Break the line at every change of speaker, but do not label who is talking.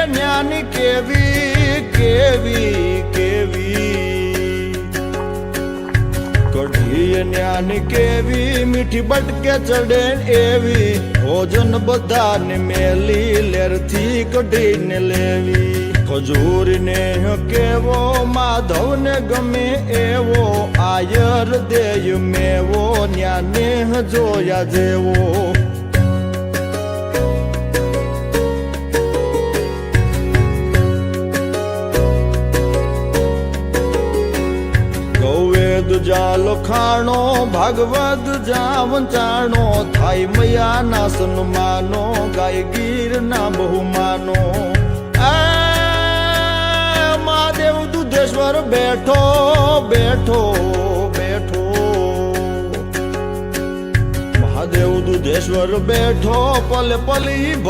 જ્ઞાની કેવી કેવી કેવી કઢી જ્ઞાની કેવી મીઠી બટકે ચડે એવી ભોજન બધાને મેલી લેરથી કઢીને લેવી ખજૂરને કેવો માધવને ગમે એવો આયર દેય મેવો ન્યાને જોયા જેવો જાલો ખાણો ભાગવત જા વંચાણો થાય મયા ના સન્માનો ગાય ગીર ના બહુમાનો મહાદેવ દુધેશ્વર બેઠો બેઠો બેઠો મહાદેવ દુધેશ્વર બેઠો પલ પલી